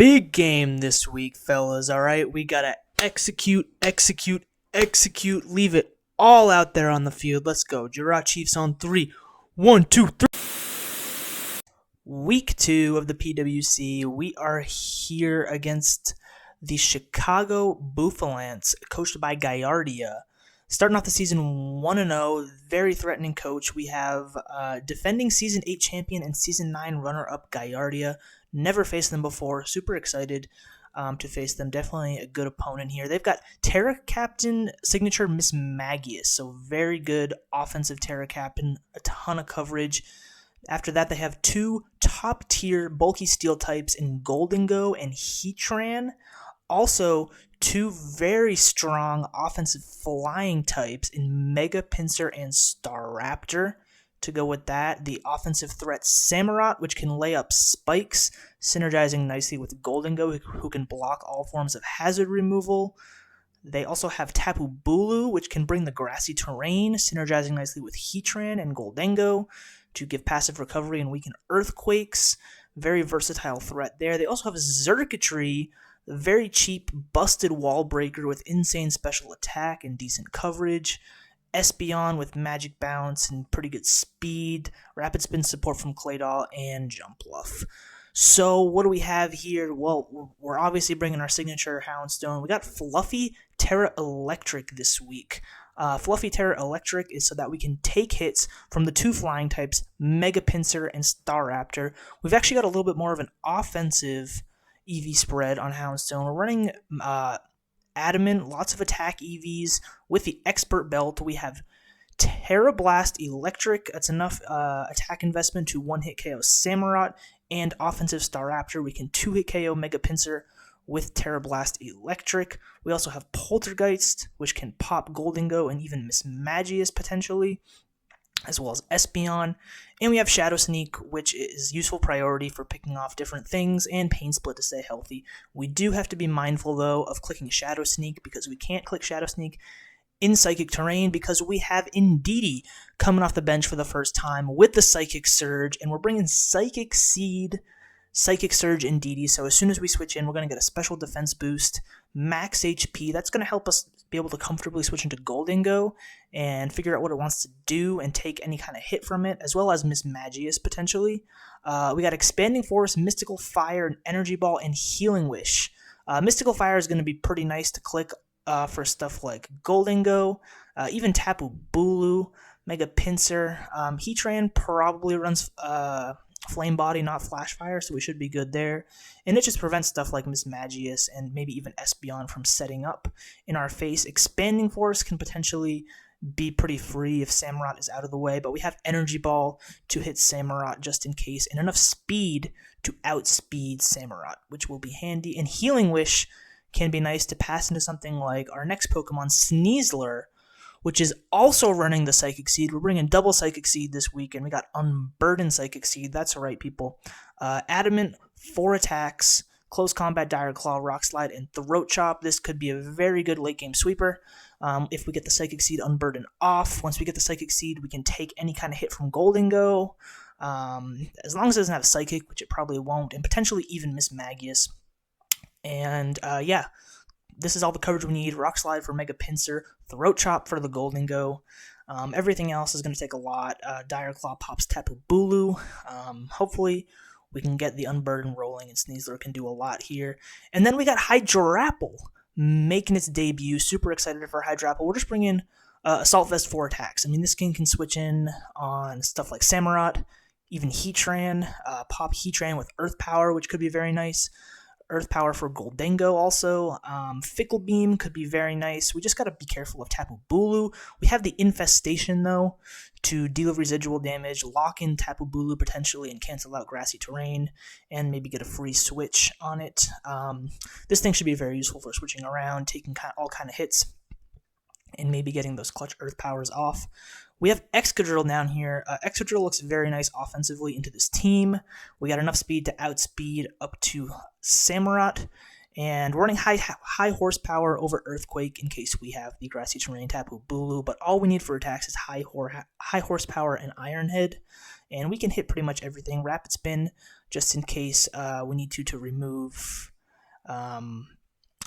big game this week, fellas, alright? We gotta execute, leave it all out there on the field. Let's go. Jirachiefs on 3. 1, 2, 3. Week 2 of the PWC. We are here against the Chicago Bouffalants, coached by Gaillardia. Starting off the season 1-0, very threatening coach. We have defending Season 8 champion and Season 9 runner-up Gaillardia. Never faced them before. Super excited to face them. Definitely a good opponent here. They've got Terra Captain signature Miss Magius, so very good offensive Terra Captain, a ton of coverage. After that, they have 2 top-tier bulky steel types in Goldengo and Heatran. Also, 2 very strong offensive flying types in Mega Pinsir and Staraptor. To go with that, the offensive threat Samurott, which can lay up spikes, synergizing nicely with Goldengo, who can block all forms of hazard removal. They also have Tapu Bulu, which can bring the grassy terrain, synergizing nicely with Heatran and Goldengo to give passive recovery and weaken earthquakes. Very versatile threat there. They also have Xurkitree, the very cheap, busted wall breaker with insane special attack and decent coverage. Espeon with magic bounce and pretty good speed, rapid spin support from Claydol, and Jumpluff. So what do we have here? Well, we're obviously bringing our signature Houndstone. We got Fluffy Terra Electric this week. Fluffy Terra Electric is so that we can take hits from the 2 flying types, Mega Pinsir and Staraptor. We've actually got a little bit more of an offensive EV spread on Houndstone. We're running Adamant, lots of attack EVs. With the Expert Belt, we have Terra Blast Electric. That's enough attack investment to 1-hit KO Samurott, and offensive Staraptor. We can 2-hit KO Mega Pinsir with Terra Blast Electric. We also have Poltergeist, which can pop Goldengo and even Miss Magius potentially, as well as Espeon. And we have Shadow Sneak, which is useful priority for picking off different things, and Pain Split to stay healthy. We do have to be mindful, though, of clicking Shadow Sneak, because we can't click Shadow Sneak in Psychic Terrain, because we have Indeedee coming off the bench for the first time with the Psychic Surge, and we're bringing Psychic Seed, Psychic Surge, Indeedee. So as soon as we switch in, we're going to get a special defense boost, max HP. That's going to help us be able to comfortably switch into Goldengo and figure out what it wants to do and take any kind of hit from it, as well as Miss Magius potentially. We got Expanding Force, Mystical Fire, and Energy Ball, and Healing Wish. Mystical Fire is going to be pretty nice to click for stuff like Goldengo, even Tapu Bulu, Mega Pinsir. Heatran probably runs Flame Body, not Flash Fire, so we should be good there. And it just prevents stuff like Miss Magius and maybe even Espeon from setting up in our face. Expanding Force can potentially be pretty free if Samurott is out of the way, but we have Energy Ball to hit Samurott just in case, and enough speed to outspeed Samurott, which will be handy. And Healing Wish can be nice to pass into something like our next Pokemon, Sneasler, which is also running the Psychic Seed. We're bringing double Psychic Seed this week, and we got Unburdened Psychic Seed. That's right, people. Adamant, 4 attacks, Close Combat, Dire Claw, Rock Slide, and Throat Chop. This could be a very good late-game sweeper if we get the Psychic Seed Unburdened off. Once we get the Psychic Seed, we can take any kind of hit from Goldengo, as long as it doesn't have Psychic, which it probably won't, and potentially even Miss Magius. And yeah, this is all the coverage we need. Rock Slide for Mega Pinsir, Throat Chop for the Goldengo. Everything else is going to take a lot. Dire Claw pops Tapu Bulu. Hopefully we can get the Unburden rolling, and Sneasler can do a lot here. And then we got Hydrapple making its debut. Super excited for Hydrapple. We're just bringing Assault Vest 4 attacks. I mean, this can switch in on stuff like Samurott, even Heatran. Pop Heatran with Earth Power, which could be very nice. Earth Power for Goldengo also. Fickle Beam could be very nice. We just got to be careful of Tapu Bulu. We have the Infestation, though, to deal residual damage, lock in Tapu Bulu potentially, and cancel out Grassy Terrain, and maybe get a free switch on it. This thing should be very useful for switching around, taking all kind of hits, and maybe getting those clutch Earth Powers off. We have Excadrill down here. Excadrill looks very nice offensively into this team. We got enough speed to outspeed up to Samurott, and we're running high horsepower over Earthquake in case we have the Grassy Terrain Tapu Bulu, but all we need for attacks is high horsepower and Iron Head, and we can hit pretty much everything. Rapid Spin just in case we need to remove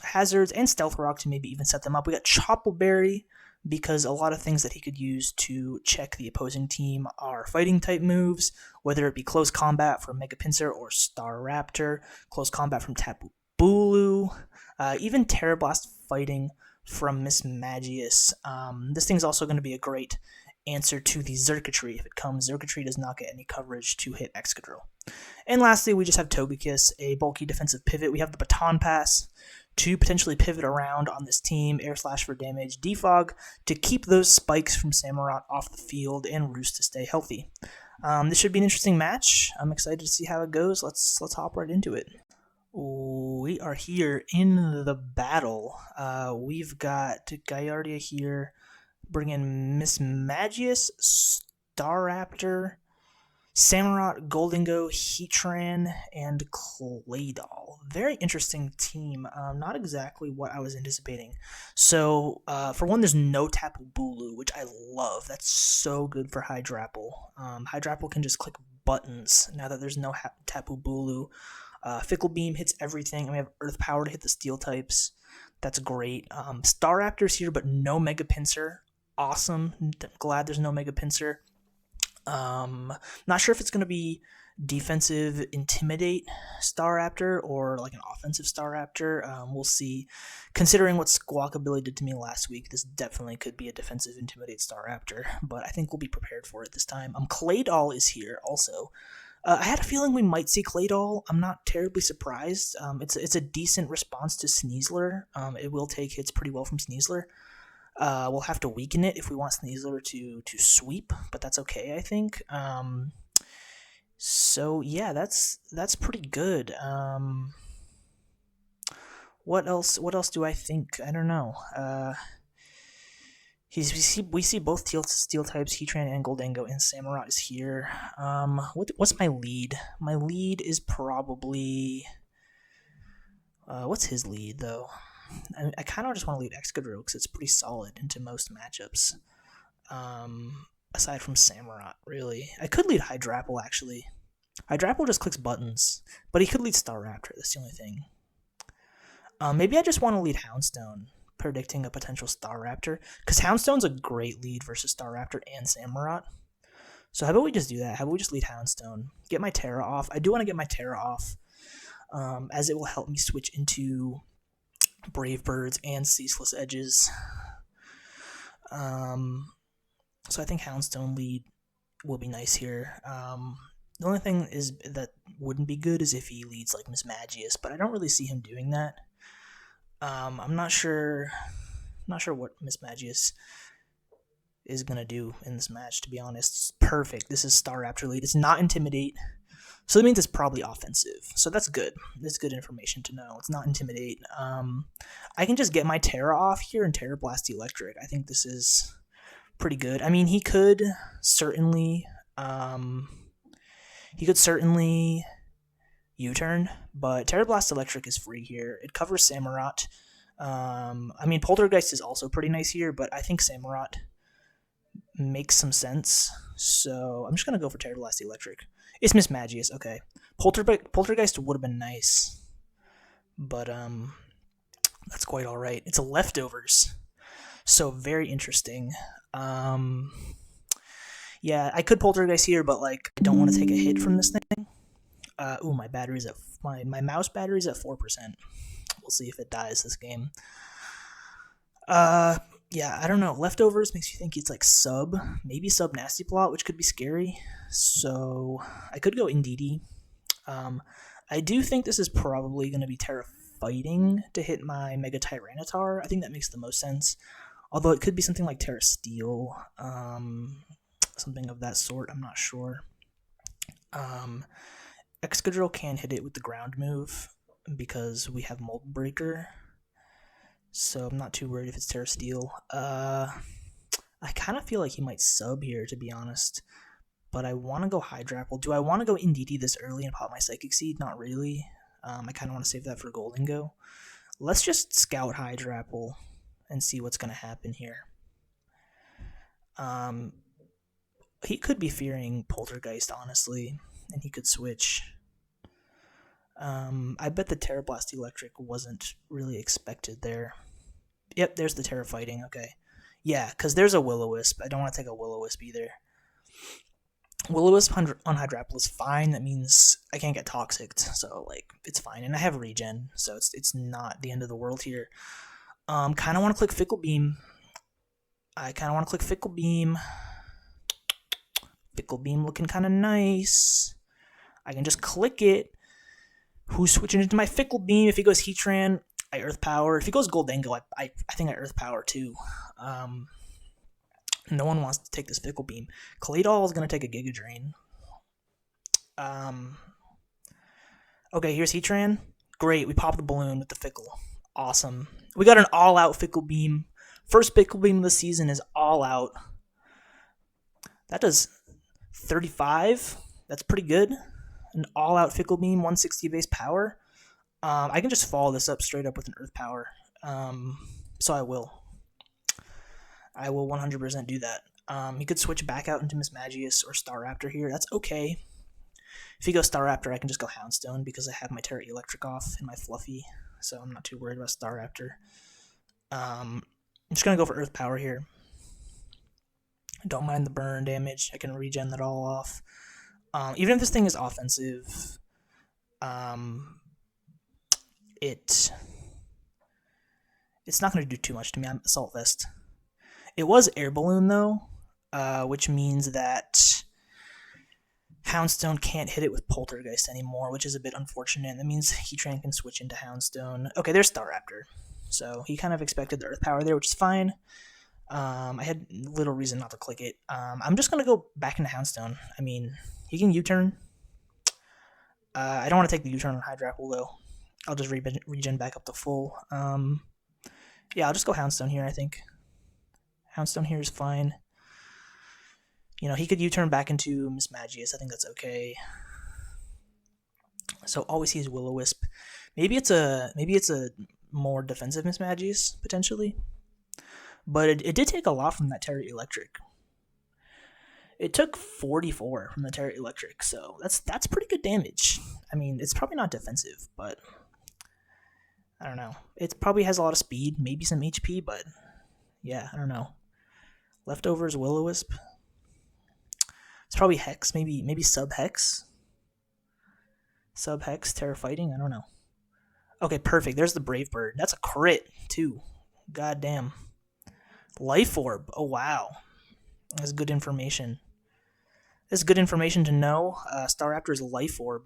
hazards, and Stealth Rock to maybe even set them up. We got Choppleberry because a lot of things that he could use to check the opposing team are fighting type moves, whether it be close combat from Mega Pinsir or Star Raptor, close combat from Tapu Bulu, even Terra Blast fighting from Miss Magius. This thing's also going to be a great answer to the Xurkitree. If it comes, Xurkitree does not get any coverage to hit Excadrill. And lastly, we just have Togekiss, a bulky defensive pivot. We have the Baton Pass to potentially pivot around on this team, Air Slash for damage, Defog to keep those spikes from Samurott off the field, and Roost to stay healthy. This should be an interesting match. I'm excited to see how it goes. Let's hop right into it. We are here in the battle. We've got Gaillardia here, bringing Miss Magius, Staraptor, Samurott, Goldingo, Heatran, and Claydol. Very interesting team. Not exactly what I was anticipating. So, for one, there's no Tapu Bulu, which I love. That's so good for Hydrapple. Hydrapple can just click buttons now that there's no Tapu Bulu. Fickle Beam hits everything, and we have Earth Power to hit the Steel types. That's great. Staraptor's here, but no Mega Pinsir. Awesome. Glad there's no Mega Pinsir. Not sure if it's going to be defensive Intimidate Staraptor or like an offensive Staraptor. We'll see. Considering what Squawkabilly did to me last week, this definitely could be a defensive Intimidate Staraptor, but I think we'll be prepared for it this time. Claydol is here also. I had a feeling we might see Claydol. I'm not terribly surprised. It's a decent response to Sneasler. It will take hits pretty well from Sneasler. We'll have to weaken it if we want Sneasler to sweep, but that's okay, I think. So yeah, that's pretty good. What else do I think? I don't know. We see both steel types, Heatran and Goldingo, and Samurott is here. What's my lead? My lead is probably... what's his lead, though? I kind of just want to lead Excadrill because it's pretty solid into most matchups. Aside from Samurott, really. I could lead Hydrapple, actually. Hydrapple just clicks buttons, but he could lead Staraptor, that's the only thing. Maybe I just want to lead Houndstone, predicting a potential Staraptor, because Houndstone's a great lead versus Staraptor and Samurott. So how about we just do that? How about we just lead Houndstone? Get my Terra off. I do want to get my Terra off, as it will help me switch into Brave Birds and Ceaseless Edges. So I think Houndstone lead will be nice here. The only thing is that wouldn't be good is if he leads like Miss Magius, but I don't really see him doing that. I'm not sure what Miss Magius is gonna do in this match, to be honest. It's perfect. This is Staraptor lead. It's not Intimidate, so that means it's probably offensive. So that's good. That's good information to know. It's not Intimidate. I can just get my Terra off here and Terra Blast Electric. I think this is pretty good. I mean, he could certainly U-turn, but Terra Blast Electric is free here. It covers Samurott. I mean, Poltergeist is also pretty nice here, but I think Samurott makes some sense. So I'm just going to go for Terra Blast Electric. It's Miss Magius, okay. Poltergeist would have been nice, but that's quite alright. It's a Leftovers, so very interesting. Yeah, I could Poltergeist here, but like I don't want to take a hit from this thing. My battery's at my mouse battery's at 4%. We'll see if it dies this game. Yeah, I don't know. Leftovers makes you think it's like maybe sub Nasty Plot, which could be scary. So I could go Indeedee. I do think this is probably going to be Terra Fighting to hit my Mega Tyranitar. I think that makes the most sense. Although it could be something like Terra Steel, something of that sort. I'm not sure. Excadrill can hit it with the ground move because we have Mold Breaker. So I'm not too worried if it's Terra Steel. I kind of feel like he might sub here, to be honest. But I want to go Hydrapple. Do I want to go Indeedee this early and pop my Psychic Seed? Not really. I kind of want to save that for Goldingo. Let's just scout Hydrapple and see what's going to happen here. He could be fearing Poltergeist, honestly, and he could switch. I bet the Terra Blast Electric wasn't really expected there. Yep, there's the Terra Fighting, okay. Yeah, because there's a Will-O-Wisp. I don't want to take a Will-O-Wisp either. Will-O-Wisp on Hydrapple is fine. That means I can't get Toxic, so, like, it's fine. And I have Regen, so it's not the end of the world here. Kind of want to click Fickle Beam. Fickle Beam looking kind of nice. I can just click it. Who's switching into my Fickle Beam? If he goes Heatran, I Earth Power. If he goes Goldengo, I think I Earth Power too. No one wants to take this Fickle Beam. Claydol is going to take a Giga Drain. Okay, here's Heatran. Great, we pop the balloon with the Fickle. Awesome. We got an all-out Fickle Beam. First Fickle Beam of the season is all out. That does 35. That's pretty good. An all-out Fickle Beam, 160 base power. I can just follow this up straight up with an Earth Power. So I will. I will 100% do that. He could switch back out into Mismagius or Staraptor here. That's okay. If he goes Staraptor, I can just go Houndstone because I have my Terra Electric off and my Fluffy, so I'm not too worried about Staraptor. I'm just going to go for Earth Power here. Don't mind the burn damage. I can regen that all off. Even if this thing is offensive, it's not going to do too much to me. I'm Assault Vest. It was Air Balloon, though, which means that Houndstone can't hit it with Poltergeist anymore, which is a bit unfortunate. That means Heatran can switch into Houndstone. Okay, there's Staraptor. So he kind of expected the Earth Power there, which is fine. I had little reason not to click it. I'm just going to go back into Houndstone. I mean, he can U-turn. I don't want to take the U-turn on Hydrapple, though. I'll just regen back up to full. Yeah, I'll just go Houndstone here, I think. Houndstone here is fine. You know, he could U-turn back into Mismagius. I think that's okay. So all we see is Will-O-Wisp. Maybe it's a more defensive Mismagius, potentially. But it did take a lot from that Terra Electric. It took 44 from the Terra Electric, so that's pretty good damage. I mean, it's probably not defensive, but I don't know. It probably has a lot of speed, maybe some HP, but yeah, I don't know. Leftovers Will-O-Wisp. It's probably Hex, maybe Sub-Hex. Sub-Hex, Terra Fighting, I don't know. Okay, perfect. There's the Brave Bird. That's a crit, too. God damn. Life Orb. Oh, wow. That's good information. That's good information to know. Staraptor's Life Orb.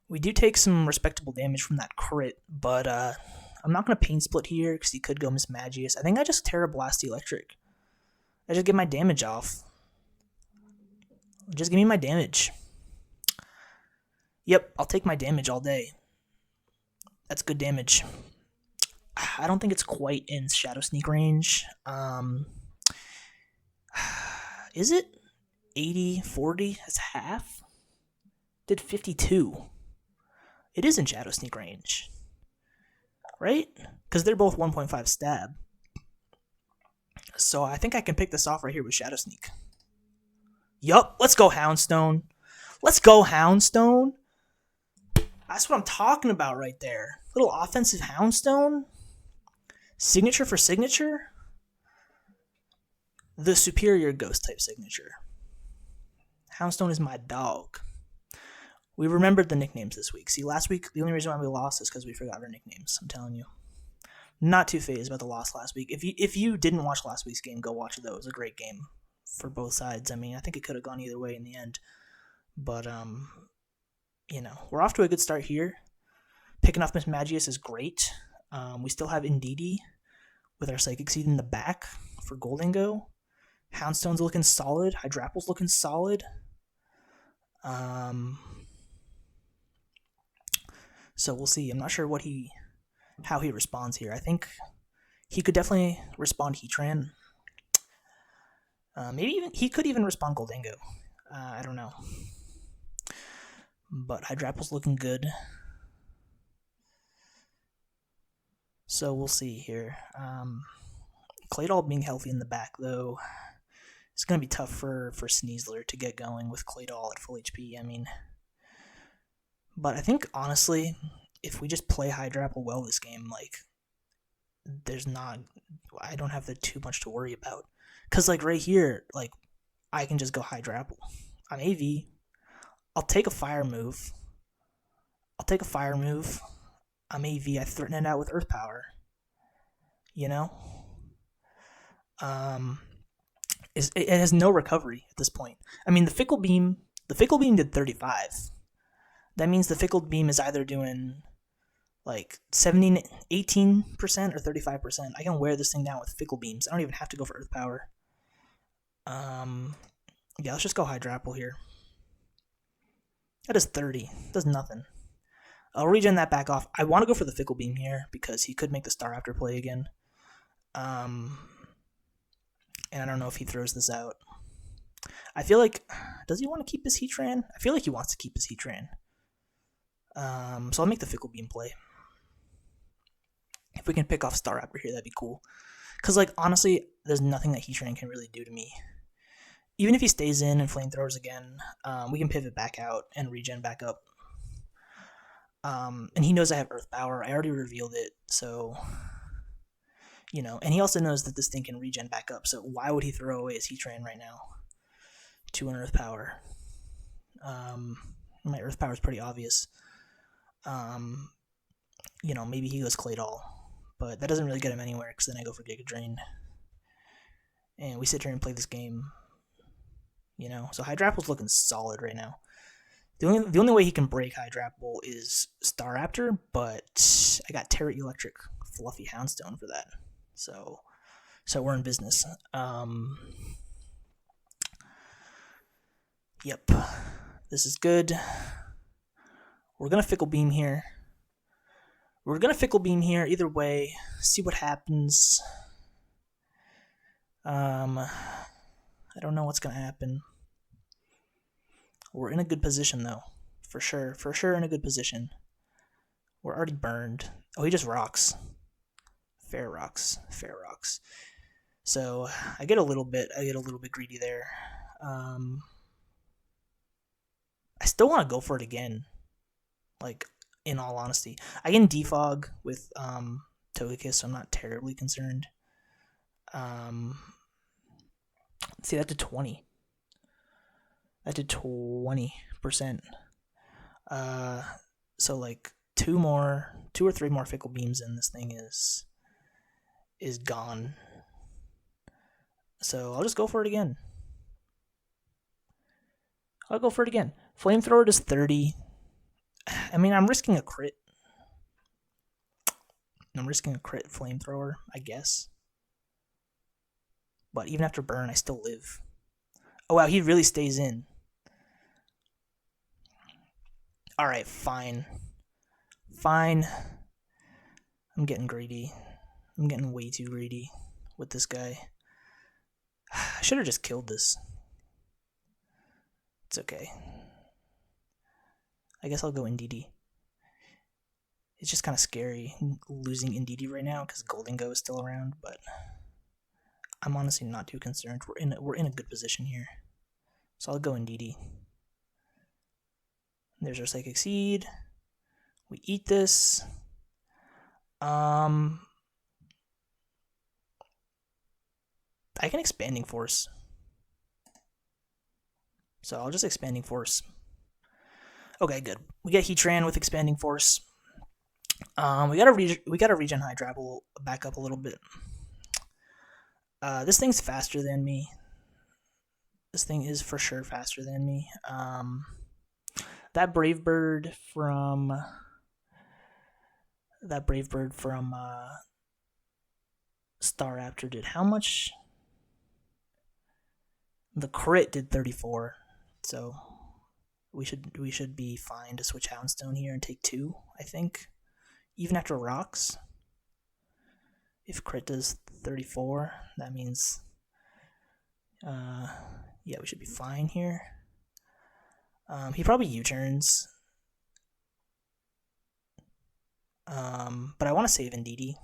We do take some respectable damage from that crit, but I'm not going to Pain Split here because he could go Mismagius. I think I just Terra Blast Electric. I just get my damage off. Just give me my damage. Yep, I'll take my damage all day. That's good damage. I don't think it's quite in Shadow Sneak range. Is it 80, 40? That's half? Did 52. It is in Shadow Sneak range. Right? Because they're both 1.5 stab. So I think I can pick this off right here with Shadow Sneak. Yup, let's go Houndstone. Let's go Houndstone. That's what I'm talking about right there. Little offensive Houndstone. Signature for signature. The superior ghost type signature. Houndstone is my dog. We remembered the nicknames this week. See, last week, the only reason why we lost is because we forgot our nicknames. I'm telling you. Not too phased about the loss last week. If you didn't watch last week's game, go watch it, though. It was a great game for both sides. I mean, I think it could have gone either way in the end. But, you know, we're off to a good start here. Picking off Mismagius is great. We still have Indeedee with our Psychic Seed in the back for Goldengo. Houndstone's looking solid. Hydrapple's looking solid. So we'll see. I'm not sure how he responds here. I think he could definitely respond Heatran. He could even respond Goldengo. I don't know. But Hydrapple's looking good. So we'll see here. Claydol being healthy in the back, though, It's going to be tough for Sneasler to get going with Claydol at full HP. I mean, but I think, honestly, if we just play Hydrapple well this game, like, I don't have too much to worry about. Because, like, right here, like, I can just go Hydrapple. On AV, I'll take a fire move. I'm AV, I threaten it out with Earth Power. You know? It has no recovery at this point. I mean, the Fickle Beam did 35. That means the Fickle Beam is either doing like 18% or 35%. I can wear this thing down with Fickle Beams. I don't even have to go for Earth Power. Yeah, let's just go Hydrapple here. That is 30. Does nothing. I'll regen that back off. I want to go for the Fickle Beam here because he could make the Star After play again. And I don't know if he throws this out. I feel like, does he want to keep his Heatran? I feel like he wants to keep his Heatran. So I'll make the Fickle Beam play. If we can pick off Star Raptor here, that'd be cool. Because, like, honestly, there's nothing that Heatran can really do to me. Even if he stays in and Flamethrowers again, we can pivot back out and regen back up. And he knows I have Earth Power. I already revealed it, so... You know, and he also knows that this thing can regen back up, so why would he throw away his Heatran right now? 2 on Earth Power. My Earth Power is pretty obvious. You know, maybe he goes Claydol, but that doesn't really get him anywhere, because then I go for Giga Drain. And we sit here and play this game. You know, so Hydrapple's looking solid right now. The only way he can break Hydrapple is Staraptor, but I got Terra Electric Fluffy Houndstone for that. So we're in business. Yep. This is good. We're going to Fickle Beam here. Either way. See what happens. I don't know what's going to happen. We're in a good position, though. For sure in a good position. We're already burned. Oh, he just rocks. Fair rocks. So I get a little bit greedy there. I still want to go for it again. Like, in all honesty, I can defog with Togekiss, so I'm not terribly concerned. See, that did 20. That did 20%. So like 2 or 3 more Fickle Beams, and this thing is gone. So I'll just go for it again. Flamethrower does 30. I mean, I'm risking a crit. Flamethrower, I guess. But even after burn, I still live. Oh wow, he really stays in. Alright, fine. I'm getting greedy. I'm getting way too greedy with this guy. I should have just killed this. It's okay. I guess I'll go Indeedee. It's just kind of scary losing Indeedee right now because Goldengo is still around, but I'm honestly not too concerned. We're in a good position here. So I'll go Indeedee. There's our Psychic Seed. We eat this. I can Expanding Force. So I'll just Expanding Force. Okay, good. We get Heatran with Expanding Force. We got a regen Hydrapple back up a little bit. This thing's faster than me. This thing is for sure faster than me. That Brave Bird from Staraptor did how much? The crit did 34. So we should be fine to switch Houndstone here and take 2, I think. Even after rocks. If crit does 34, that means yeah, we should be fine here. He probably U-turns. But I want to save Indeedee.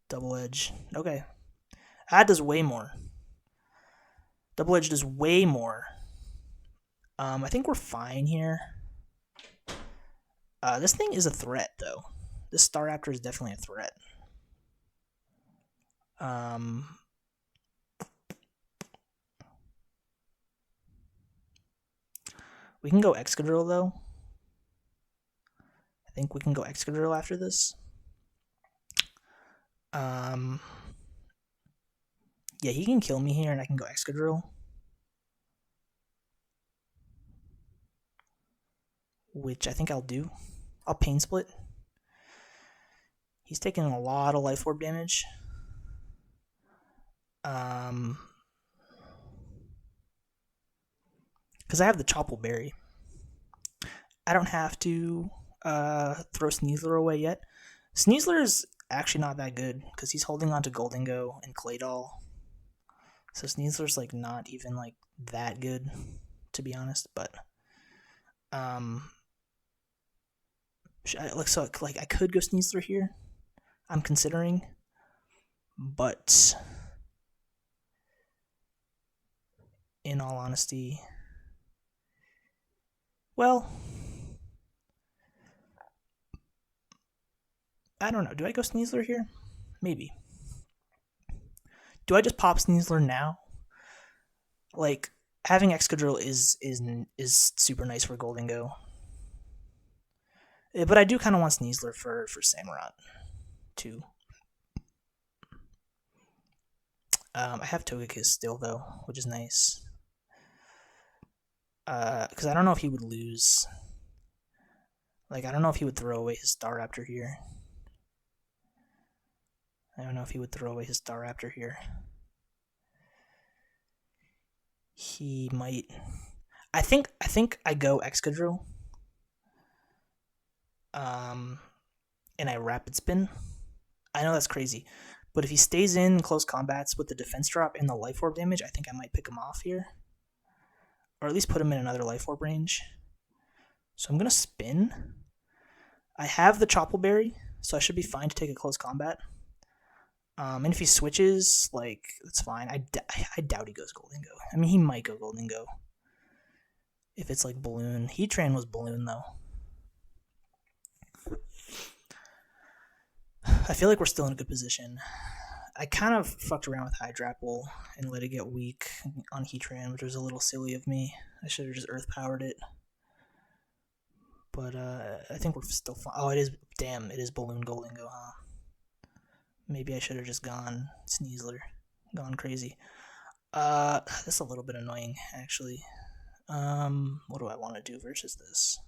Double Edge. Okay. That does way more. Double Edge does way more. I think we're fine here. This thing is a threat, though. This Staraptor is definitely a threat. We can go Excadrill, though. I think we can go Excadrill after this. Yeah, he can kill me here, and I can go Excadrill. Which I think I'll do. I'll Pain Split. He's taking a lot of Life Orb damage. Because I have the Chople Berry. I don't have to throw Sneasler away yet. Sneasler is actually not that good because he's holding on to Goldingo and Claydol. So Sneasler's like not even like that good, to be honest. But I could go Sneasler here. I'm considering, but in all honesty, well, I don't know. Do I go Sneasler here? Maybe. Do I just pop Sneasler now? Like, having Excadrill is super nice for Goldingo. But I do kind of want Sneasler for Samurott, too. I have Togekiss still, though, which is nice. Because I don't know if he would lose. Like, I don't know if he would throw away his Staraptor here. He might. I think I go Excadrill. And I Rapid Spin. I know that's crazy, but if he stays in close combats with the defense drop and the Life Orb damage, I think I might pick him off here, or at least put him in another Life Orb range. So I'm gonna spin. I have the Chople Berry, so I should be fine to take a close combat. And if he switches, like, that's fine. I doubt he goes Goldingo. I mean, he might go Goldingo. If it's like Balloon. Heatran was Balloon, though. I feel like we're still in a good position. I kind of fucked around with Hydrapple and let it get weak on Heatran, which was a little silly of me. I should have just Earth Powered it. But I think we're still fine. Oh, it is. Damn, it is Balloon Goldingo, huh? Maybe I should have just gone Sneasler. Gone crazy. That's a little bit annoying, actually. What do I want to do versus this?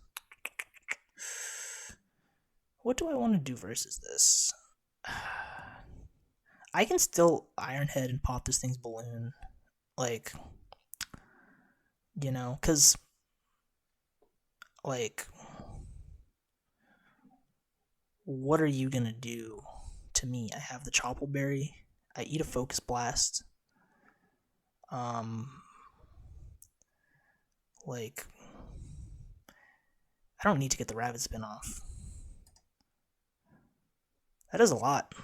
I can still Iron Head and pop this thing's Balloon. Like, you know, because, like, what are you going to do to me? I have the Chople Berry. I eat a Focus Blast. Like, I don't need to get the Rapid Spin off. That is a lot.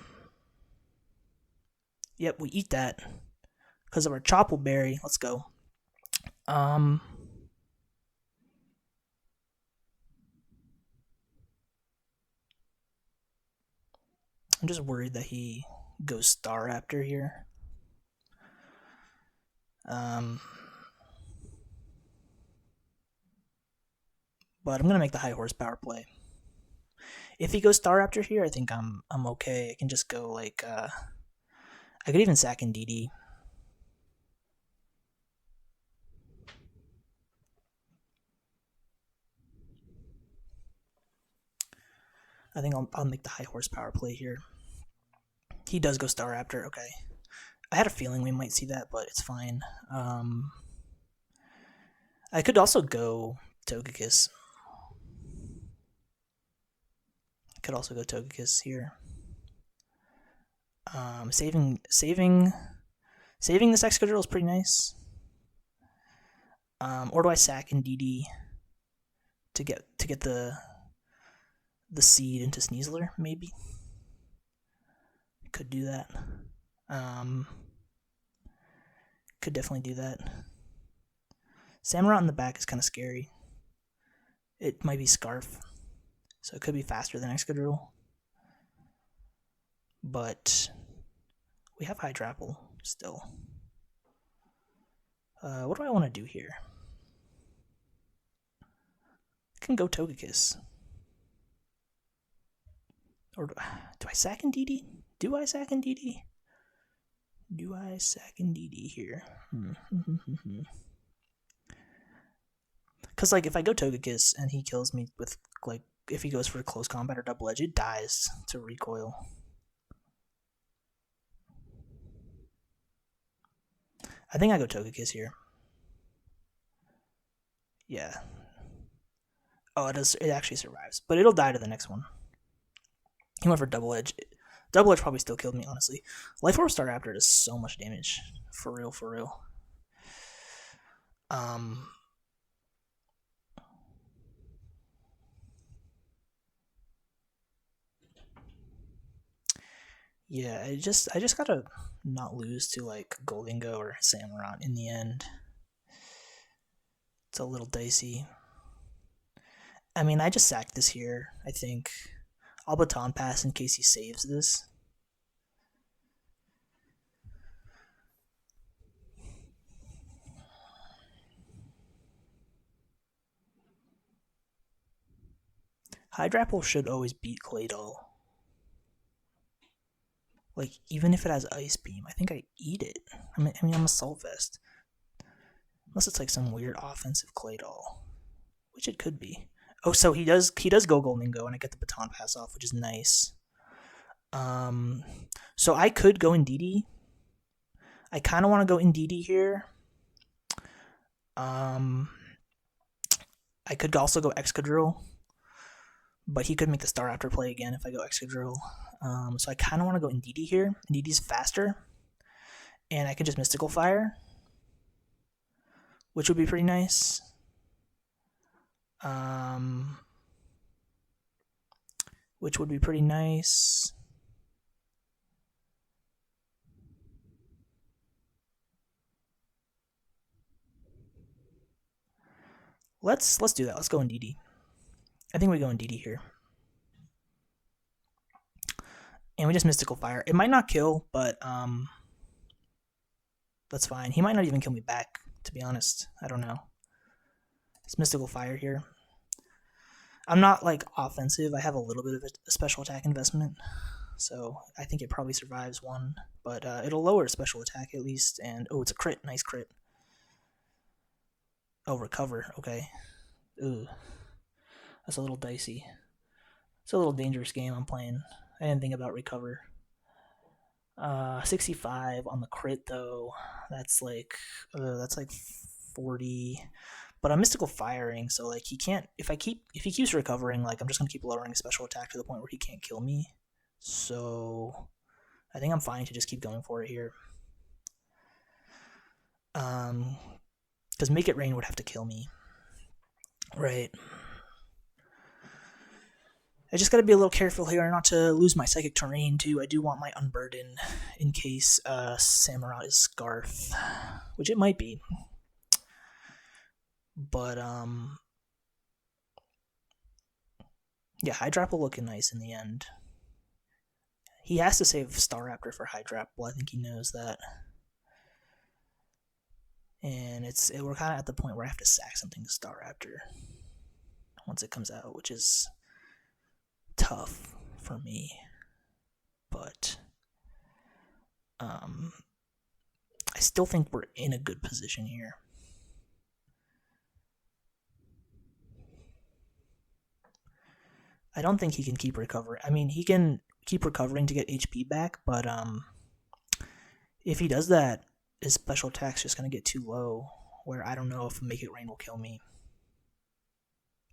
Yep, we eat that because of our Chople Berry. Let's go. I'm just worried that he goes Staraptor here. But I'm gonna make the high horsepower play. If he goes Staraptor here, I think I'm okay. I can just go like I could even sack in DD. I think I'll make the high horsepower play here. He does go Staraptor. Okay, I had a feeling we might see that, but it's fine. I could also go Togekiss. Here. Saving this Excadrill is pretty nice. Or do I sack in DD to get the seed into Sneasler? Maybe could do that. Could definitely do that. Samurott in the back is kind of scary. It might be Scarf, so it could be faster than Excadrill. But we have Hydrapple still. What do I want to do here? I can go Togekiss. Or do I sack Indeedee? Do I sack Indeedee? Do I sack Indeedee here? Because, like, if I go Togekiss and he kills me with, like, if he goes for a close combat or double edge, it dies to recoil. I think I go Togekiss here. Yeah. Oh, it actually survives. But it'll die to the next one. He went for double edge. Double edge probably still killed me, honestly. Life Orb Staraptor does so much damage. For real, for real. Yeah, I just gotta not lose to like Goldingo or Samurott in the end. It's a little dicey. I mean, I just sacked this here, I think. I'll Baton Pass in case he saves this. Hydrapple should always beat Claydol. Like, even if it has Ice Beam, I think I eat it. I mean, I'm Assault Vest. Unless it's like some weird offensive Claydol. Which it could be. Oh, so he does go Goldingo, and I get the Baton Pass off, which is nice. So I could go Indeedee. I kind of want to go Indeedee here. I could also go Excadrill, but he could make the Staraptor play again if I go Excadrill. So I kind of want to go Indeedee here. Indeedee's faster, and I could just Mystical Fire, which would be pretty nice. Which would be pretty nice. Let's do that. Let's go Indeedee. I think we go Indeedee here. And we just Mystical Fire. It might not kill, but that's fine. He might not even kill me back, to be honest. I don't know. It's Mystical Fire here. I'm not like offensive. I have a little bit of a special attack investment, so I think it probably survives one. But it'll lower special attack at least. And oh, it's a crit. Nice crit. Oh, recover. Okay. Ugh. That's a little dicey. It's a little dangerous game I'm playing. I didn't think about recover. 65 on the crit though. That's like 40. But I'm Mystical Firing, so like he can't. If he keeps recovering, like I'm just gonna keep lowering his special attack to the point where he can't kill me. So I think I'm fine to just keep going for it here. Because Make It Rain would have to kill me, right? I just gotta be a little careful here not to lose my Psychic Terrain too. I do want my Unburden in case Samurott is Scarf, which it might be. But yeah, Hydrapple looking nice in the end. He has to save Staraptor for Hydrapple. I think he knows that. And we're kind of at the point where I have to sack something to Staraptor once it comes out, which is tough for me. But I still think we're in a good position here. I don't think he can keep recovering. I mean, he can keep recovering to get HP back, but if he does that, his special attack's just going to get too low, where I don't know if Make It Rain will kill me.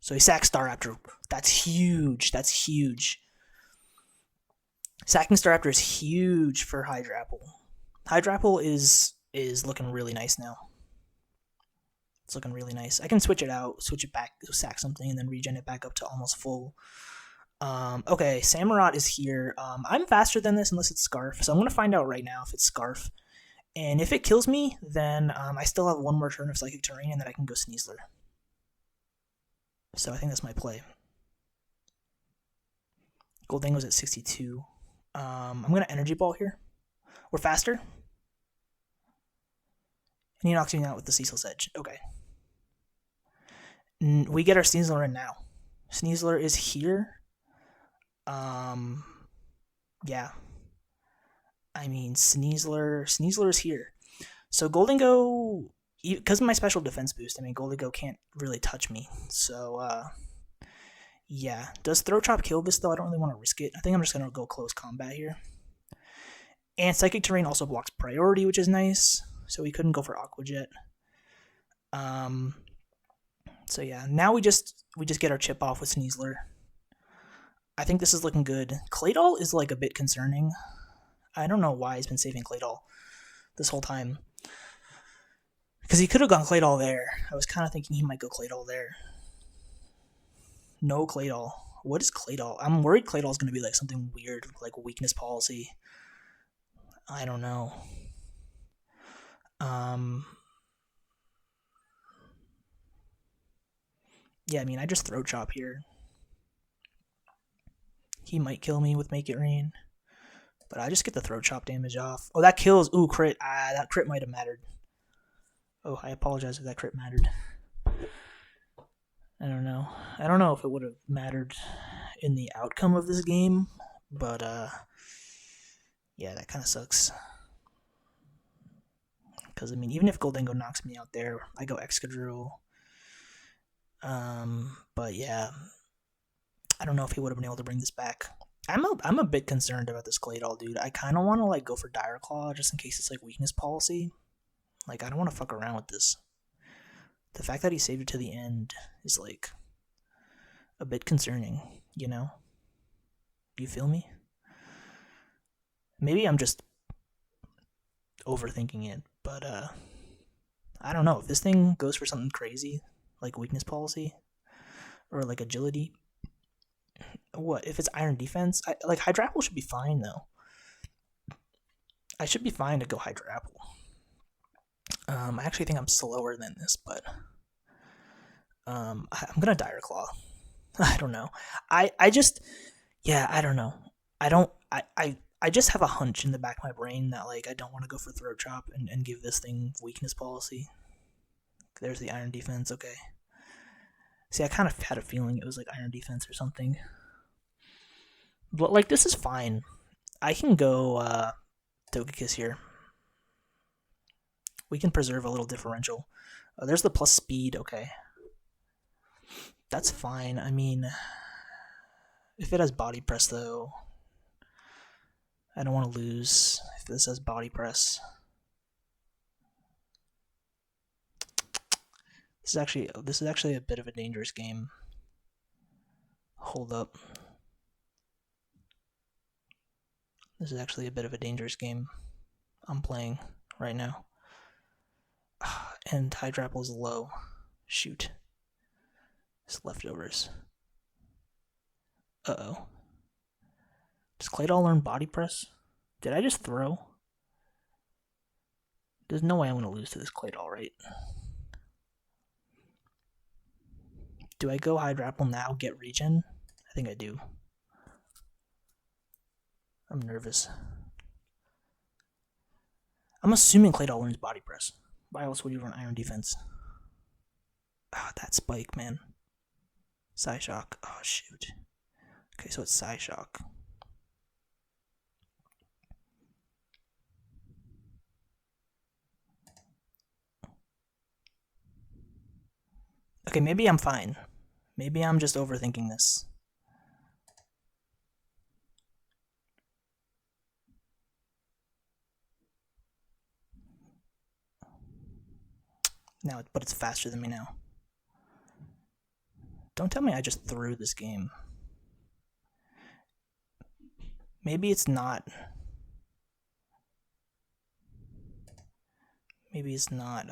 So he sacks Staraptor. That's huge. That's huge. Sacking Staraptor is huge for Hydrapple. Hydrapple is looking really nice now. It's looking really nice. I can switch it out, switch it back, sack something, and then regen it back up to almost full. Okay, Samurott is here. I'm faster than this unless it's Scarf, so I'm going to find out right now if it's Scarf. And if it kills me, then I still have one more turn of Psychic Terrain, and then I can go Sneasler. So I think that's my play. Goldango's at 62. I'm going to Energy Ball here. We're faster. And he knocks me out with the Cecil's Edge. Okay. We get our Sneasler in now. Sneasler is here. Yeah. I mean, Sneasler is here. So Goldango, because of my special defense boost, I mean, Goldango can't really touch me. So, yeah. Does Throat Chop kill this, though? I don't really want to risk it. I think I'm just going to go close combat here. And Psychic Terrain also blocks priority, which is nice. So we couldn't go for Aqua Jet. So yeah, now we just get our chip off with Sneasler. I think this is looking good. Claydol is like a bit concerning. I don't know why he's been saving Claydol this whole time. Because he could have gone Claydol there. I was kind of thinking he might go Claydol there. No Claydol. What is Claydol? I'm worried Claydol is going to be like something weird, like weakness policy. I don't know. Yeah, I mean, I just Throat Chop here. He might kill me with Make It Rain. But I just get the Throat Chop damage off. Oh, that kills. Ooh, crit. That crit might have mattered. Oh, I apologize if that crit mattered. I don't know. I don't know if it would have mattered in the outcome of this game. But, yeah, that kind of sucks. Because, I mean, even if Goldango knocks me out there, I go Excadrill. But, yeah. I don't know if he would have been able to bring this back. I'm a bit concerned about this Claydol, dude. I kind of want to like go for Dire Claw just in case it's like weakness policy. Like I don't want to fuck around with this. The fact that he saved it to the end is like a bit concerning, you know? You feel me? Maybe I'm just overthinking it, but I don't know. If this thing goes for something crazy like weakness policy or like agility, what if it's Iron Defense? Like Hydrapple should be fine though. I should be fine to go Hydrapple. I actually think I'm slower than this, but I'm gonna Dire Claw. I don't know. I just I don't know. I just have a hunch in the back of my brain that like I don't want to go for Throat Chop and give this thing weakness policy. There's the Iron Defense. Okay. See, I kind of had a feeling it was like Iron Defense or something. But like this is fine. I can go Togekiss here. We can preserve a little differential. There's the plus speed. Okay. That's fine. I mean, if it has Body Press though, I don't want to lose if this has Body Press. This is actually a bit of a dangerous game. Hold up. This is actually a bit of a dangerous game I'm playing right now. And Hydrapple is low. Shoot. It's leftovers. Uh-oh. Does Claydol learn Body Press? Did I just throw? There's no way I'm going to lose to this Claydol, right? Do I go Hydrapple now, get regen? I think I do. I'm nervous. I'm assuming Claydol learns Body Press. Why else would you run Iron Defense? Ah, that spike, man. Psyshock. Oh, shoot. Okay, so it's Psyshock. Okay, maybe I'm fine. Maybe I'm just overthinking this. Now, but it's faster than me now. Don't tell me I just threw this game. Maybe it's not. Maybe it's not.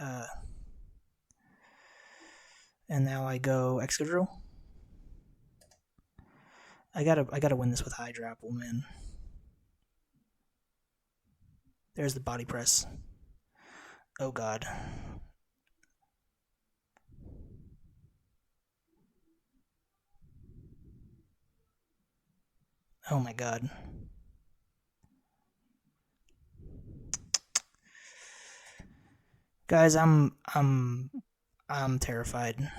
And now I go Excadrill. I gotta win this with Hydrapple, man. There's the Body Press. Oh God. Oh my God. Guys, I'm terrified.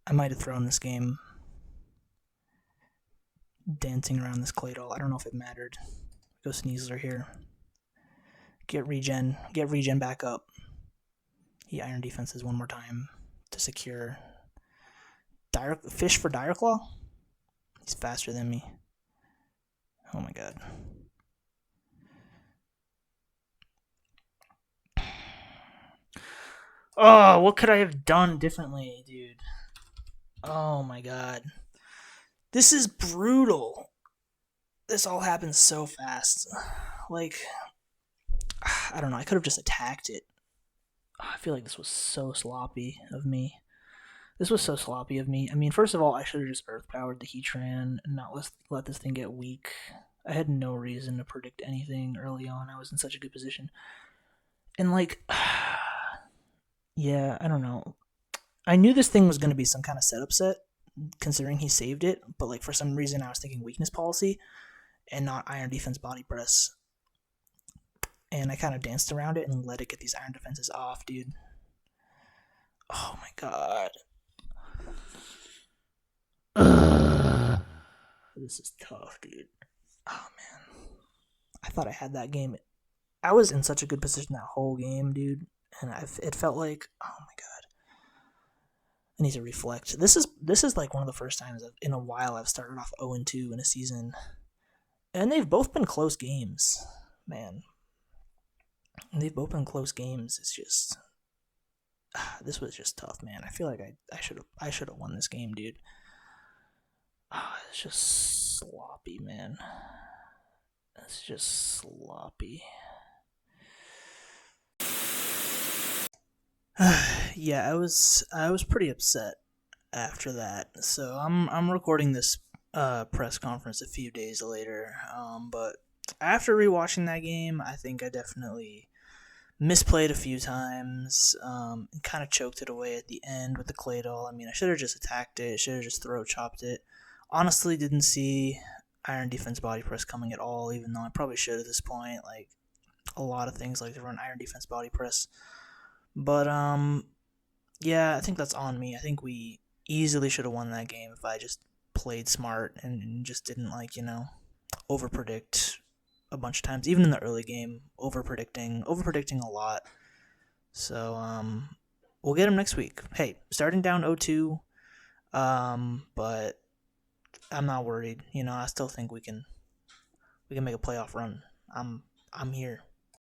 I might have thrown this game dancing around this clay doll. I don't know if it mattered. Go Sneasler here. Get regen back up. He iron defenses one more time to secure. Fish for Dire Claw? He's faster than me. Oh my God. Oh, what could I have done differently, dude? Oh my God. This is brutal. This all happens so fast. Like, I don't know. I could have just attacked it. I feel like this was so sloppy of me. I mean, first of all, I should have just earth powered the Heatran and not let this thing get weak. I had no reason to predict anything early on. I was in such a good position. And, like, yeah, I don't know. I knew this thing was going to be some kind of setup set, considering he saved it, but, like, for some reason I was thinking weakness policy and not iron defense body press. And I kind of danced around it and let it get these iron defenses off, dude. Oh my God. This is tough, dude. Oh man, I thought I had that game. I was in such a good position that whole game, dude, and it felt like, oh my God, I need to reflect. This is like one of the first times in a while I've started off 0-2 in a season, and they've both been close games, man. They've both been close games. It's just this was just tough, man. I feel like I should have won this game, dude. It's just sloppy, man. It's just sloppy. Yeah, I was pretty upset after that. So I'm recording this press conference a few days later. But after rewatching that game, I think I definitely misplayed a few times. Kind of choked it away at the end with the clay doll. I mean, I should have just attacked it. Should have just throat chopped it. Honestly, didn't see iron defense body press coming at all. Even though I probably should at this point. Like a lot of things, like to run iron defense body press. But yeah, I think that's on me. I think we easily should have won that game if I just played smart and just didn't over predict a bunch of times. Even in the early game, over predicting a lot. So we'll get him next week. Hey, starting down 0-2, but I'm not worried. I still think we can make a playoff run. I'm here.